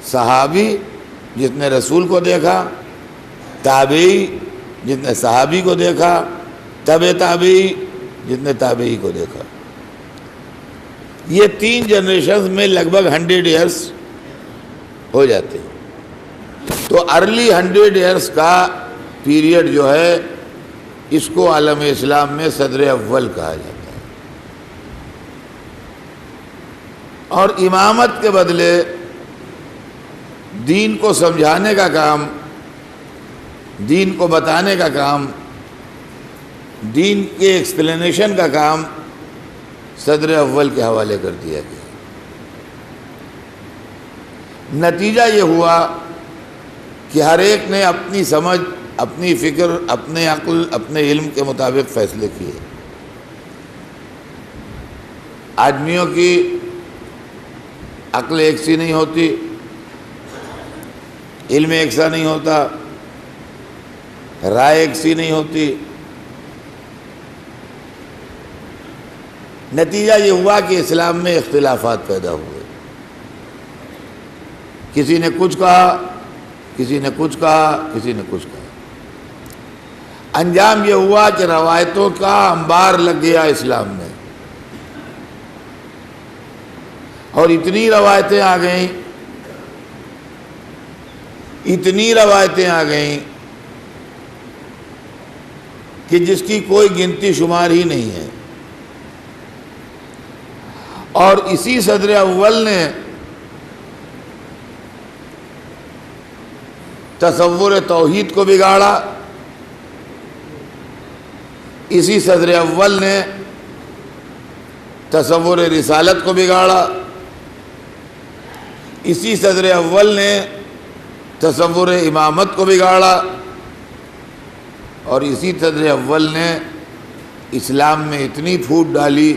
صحابی جس نے رسول کو دیکھا، تابعی جس نے صحابی کو دیکھا، تبع تابعی جس نے تابعی کو دیکھا. یہ 3 جنریشنز میں لگ بھگ 100 ایئرس ہو جاتے ہیں. تو ارلی 100 ایئرس کا پیریڈ جو ہے اس کو عالم اسلام میں صدر اول کہا جاتا ہے. اور امامت کے بدلے دین کو سمجھانے کا کام، دین کو بتانے کا کام، دین کے ایکسپلینیشن کا کام صدر اول کے حوالے کر دیا گیا. نتیجہ یہ ہوا کہ ہر ایک نے اپنی سمجھ، اپنی فکر، اپنے عقل، اپنے علم کے مطابق فیصلے کیے. آدمیوں کی عقل ایک سی نہیں ہوتی، علم ایک سا نہیں ہوتا، رائے ایک سی نہیں ہوتی. نتیجہ یہ ہوا کہ اسلام میں اختلافات پیدا ہوئے. کسی نے کچھ کہا، کسی نے کچھ کہا، کسی نے کچھ کہا. انجام یہ ہوا کہ روایتوں کا انبار لگ گیا اسلام میں، اور اتنی روایتیں آ گئیں، اتنی روایتیں آ گئیں کہ جس کی کوئی گنتی شمار ہی نہیں ہے. اور اسی صدر اول نے تصور توحید کو بگاڑا، اسی صدر اول نے تصور رسالت کو بگاڑا، اسی صدر اول نے تصور امامت کو بگاڑا، اور اسی صدر اول نے اسلام میں اتنی پھوٹ ڈالی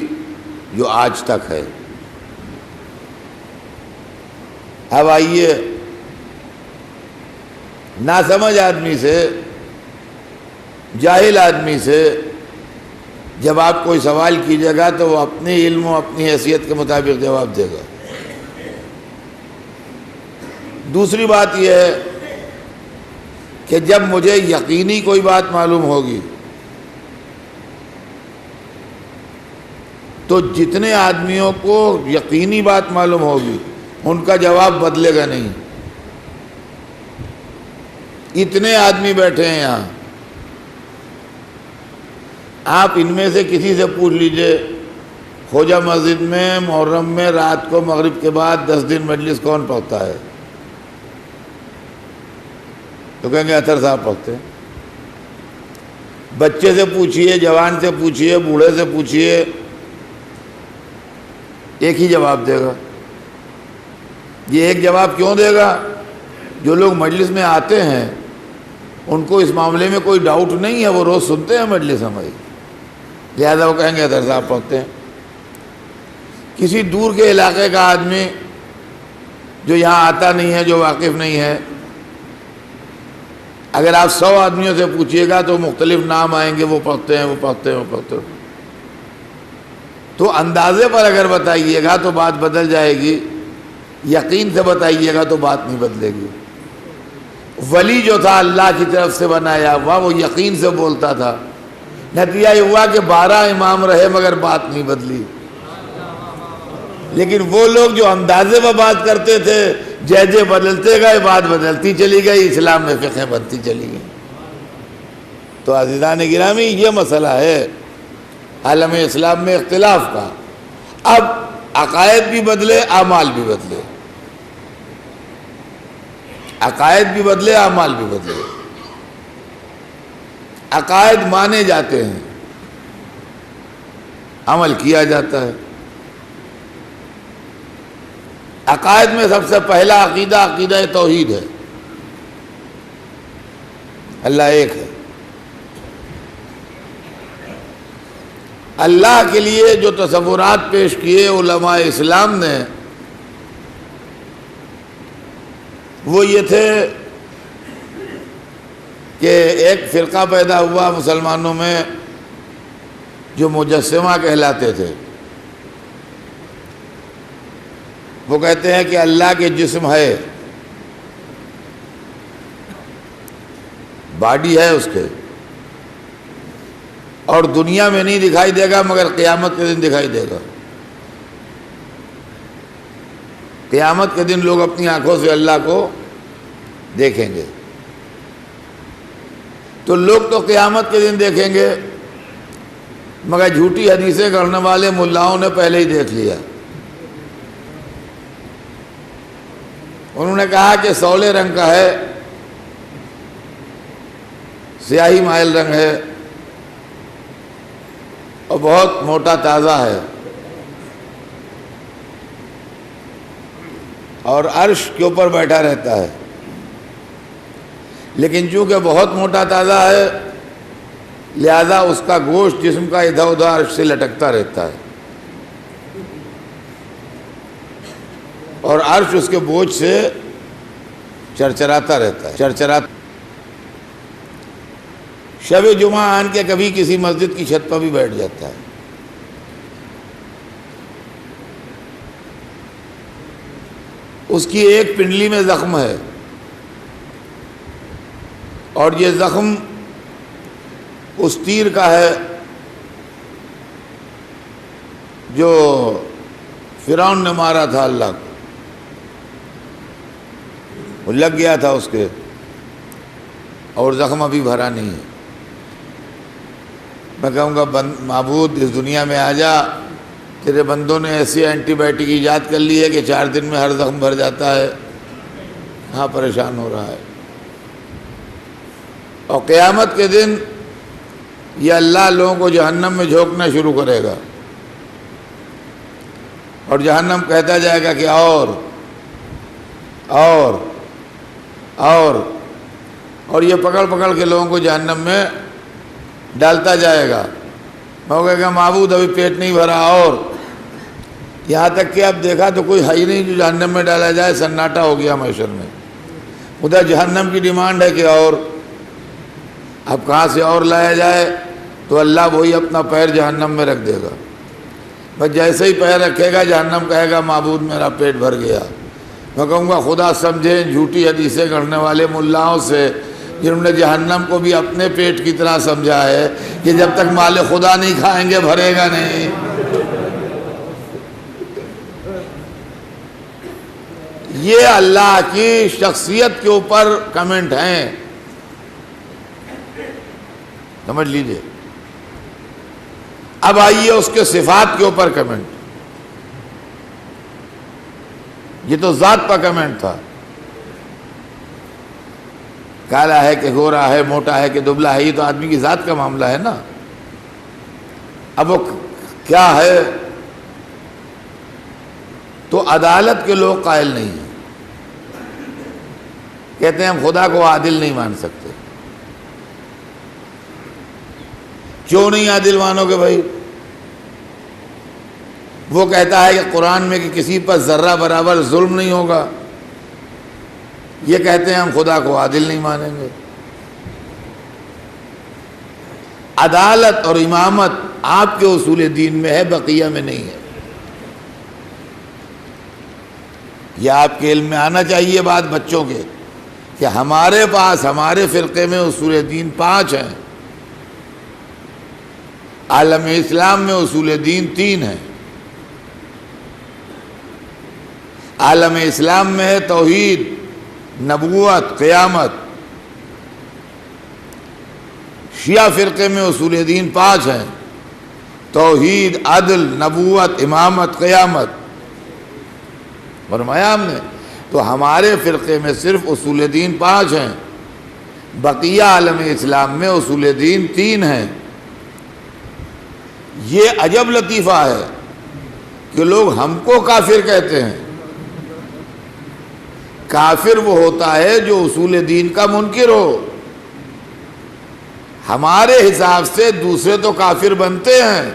جو آج تک ہے. اب آئیے ناسمجھ آدمی سے، جاہل آدمی سے جب آپ کوئی سوال کیجیے گا تو وہ اپنے علم و اپنی حیثیت کے مطابق جواب دے گا. دوسری بات یہ ہے کہ جب مجھے یقینی کوئی بات معلوم ہوگی تو جتنے آدمیوں کو یقینی بات معلوم ہوگی ان کا جواب بدلے گا نہیں. اتنے آدمی بیٹھے ہیں یہاں، آپ ان میں سے کسی سے پوچھ لیجئے خوجہ مسجد میں محرم میں رات کو مغرب کے بعد 10 دن مجلس کون پڑھتا ہے؟ تو کہیں گے اطہر صاحب پڑھتے ہیں. بچے سے پوچھئے، جوان سے پوچھئے، بوڑھے سے پوچھئے، ایک ہی جواب دے گا. یہ ایک جواب کیوں دے گا؟ جو لوگ مجلس میں آتے ہیں ان کو اس معاملے میں کوئی ڈاؤٹ نہیں ہے، وہ روز سنتے ہیں مجلس ہماری، لہذا وہ کہیں گے اطہر صاحب پڑھتے ہیں. کسی دور کے علاقے کا آدمی جو یہاں آتا نہیں ہے، جو واقف نہیں ہے، اگر آپ 100 آدمیوں سے پوچھیے گا تو مختلف نام آئیں گے، وہ پڑھتے ہیں، وہ پڑھتے ہیں، وہ پڑھتے ہیں. تو اندازے پر اگر بتائیے گا تو بات بدل جائے گی، یقین سے بتائیے گا تو بات نہیں بدلے گی. ولی جو تھا اللہ کی طرف سے بنایا ہوا، وہ یقین سے بولتا تھا. نتیجہ یہ ہوا کہ 12 امام رہے مگر بات نہیں بدلی. لیکن وہ لوگ جو اندازے پر بات کرتے تھے، جہجے بدلتے گئے، بات بدلتی چلی گئی، اسلام میں فقہ بنتی چلی گئی. تو عزیزان گرامی، یہ مسئلہ ہے عالم اسلام میں اختلاف کا. اب عقائد بھی بدلے، اعمال بھی بدلے، عقائد بھی بدلے، اعمال بھی بدلے. عقائد مانے جاتے ہیں، عمل کیا جاتا ہے. عقائد میں سب سے پہلا عقیدہ عقیدہ توحید ہے، اللہ ایک ہے. اللہ کے لیے جو تصورات پیش کیے علماء اسلام نے، وہ یہ تھے کہ ایک فرقہ پیدا ہوا مسلمانوں میں جو مجسمہ کہلاتے تھے. وہ کہتے ہیں کہ اللہ کے جسم ہے، باڈی ہے اس کے، اور دنیا میں نہیں دکھائی دے گا مگر قیامت کے دن دکھائی دے گا۔ قیامت کے دن لوگ اپنی آنکھوں سے اللہ کو دیکھیں گے۔ تو لوگ تو قیامت کے دن دیکھیں گے، مگر جھوٹی حدیثیں کرنے والے ملاؤں نے پہلے ہی دیکھ لیا۔ انہوں نے کہا کہ سولے رنگ کا ہے، سیاہی مائل رنگ ہے، اور بہت موٹا تازہ ہے، اور عرش کے اوپر بیٹھا رہتا ہے، لیکن چونکہ بہت موٹا تازہ ہے لہذا اس کا گوشت جسم کا ادھر ادھر عرش سے لٹکتا رہتا ہے، اور عرش اس کے بوجھ سے چرچراتا رہتا ہے۔ شب جمعہ آن کے کبھی کسی مسجد کی چھت پر بھی بیٹھ جاتا ہے۔ اس کی ایک پنڈلی میں زخم ہے، اور یہ زخم اس تیر کا ہے جو فرعون نے مارا تھا اللہ کو، وہ لگ گیا تھا اس کے، اور زخم ابھی بھرا نہیں ہے۔ میں کہوں گا معبود اس دنیا میں آ جا، تیرے بندوں نے ایسی اینٹی بائیوٹک ایجاد کر لی ہے کہ 4 دن میں ہر زخم بھر جاتا ہے، کہاں پریشان ہو رہا ہے۔ اور قیامت کے دن یہ اللہ لوگوں کو جہنم میں جھونکنا شروع کرے گا، اور جہنم کہتا جائے گا کہ اور یہ پکڑ پکڑ کے لوگوں کو جہنم میں ڈالتا جائے گا۔ میں کہے گا معبود ابھی پیٹ نہیں بھرا، اور یہاں تک کہ اب دیکھا تو کوئی ہے ہی نہیں جو جہنم میں ڈالا جائے، سناٹا ہو گیا محشر میں۔ ادھر جہنم کی ڈیمانڈ ہے کہ اور، اب کہاں سے اور لایا جائے؟ تو اللہ وہی اپنا پیر جہنم میں رکھ دے گا، بس جیسے ہی پیر رکھے گا جہنم کہے گا معبود میرا پیٹ بھر گیا۔ میں کہوں گا خدا سمجھیں جھوٹی حدیثیں کرنے والے ملاؤں سے، جنہوں نے جہنم کو بھی اپنے پیٹ کی طرح سمجھا ہے کہ جب تک مال خدا نہیں کھائیں گے بھرے گا نہیں۔ یہ اللہ کی شخصیت کے اوپر کمنٹ ہیں، سمجھ لیجئے۔ اب آئیے اس کے صفات کے اوپر کمنٹ۔ یہ تو ذات پر کمنٹ تھا، کالا ہے کہ گورا ہے، موٹا ہے کہ دبلا ہے، یہ تو آدمی کی ذات کا معاملہ ہے نا۔ اب وہ کیا ہے؟ تو عدالت کے لوگ قائل نہیں ہیں، کہتے ہیں ہم خدا کو عادل نہیں مان سکتے۔ کیوں نہیں عادل مانو گے بھائی؟ وہ کہتا ہے کہ قرآن میں کہ کسی پر ذرہ برابر ظلم نہیں ہوگا، یہ کہتے ہیں ہم خدا کو عادل نہیں مانیں گے۔ عدالت اور امامت آپ کے اصول دین میں ہے، بقیہ میں نہیں ہے۔ یہ آپ کے علم میں آنا چاہیے بات بچوں کے، کہ ہمارے پاس ہمارے فرقے میں اصول دین 5 ہیں، عالم اسلام میں اصول دین 3 ہیں۔ عالم اسلام میں ہے توحید، نبوت، قیامت۔ شیعہ فرقے میں اصول دین 5 ہیں، توحید، عدل، نبوت، امامت، قیامت۔ فرمایا ہم نے، تو ہمارے فرقے میں صرف اصول دین 5 ہیں، بقیہ عالم اسلام میں اصول دین 3 ہیں۔ یہ عجب لطیفہ ہے کہ لوگ ہم کو کافر کہتے ہیں۔ کافر وہ ہوتا ہے جو اصول دین کا منکر ہو۔ ہمارے حساب سے دوسرے تو کافر بنتے ہیں،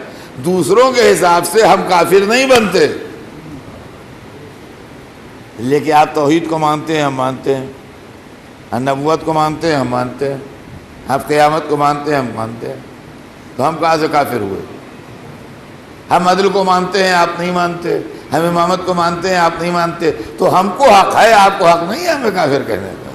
دوسروں کے حساب سے ہم کافر نہیں بنتے۔ لیکن آپ توحید کو مانتے ہیں، ہم مانتے ہیں، آپ نبوت کو مانتے ہیں، ہم مانتے ہیں، آپ قیامت کو مانتے ہیں، ہم مانتے ہیں، تو ہم کہاں سے کافر ہوئے؟ ہم عدل کو مانتے ہیں، آپ نہیں مانتے، ہم امامت کو مانتے ہیں، آپ نہیں مانتے، تو ہم کو حق ہے، آپ کو حق نہیں ہے ہمیں کافر کہنے کا۔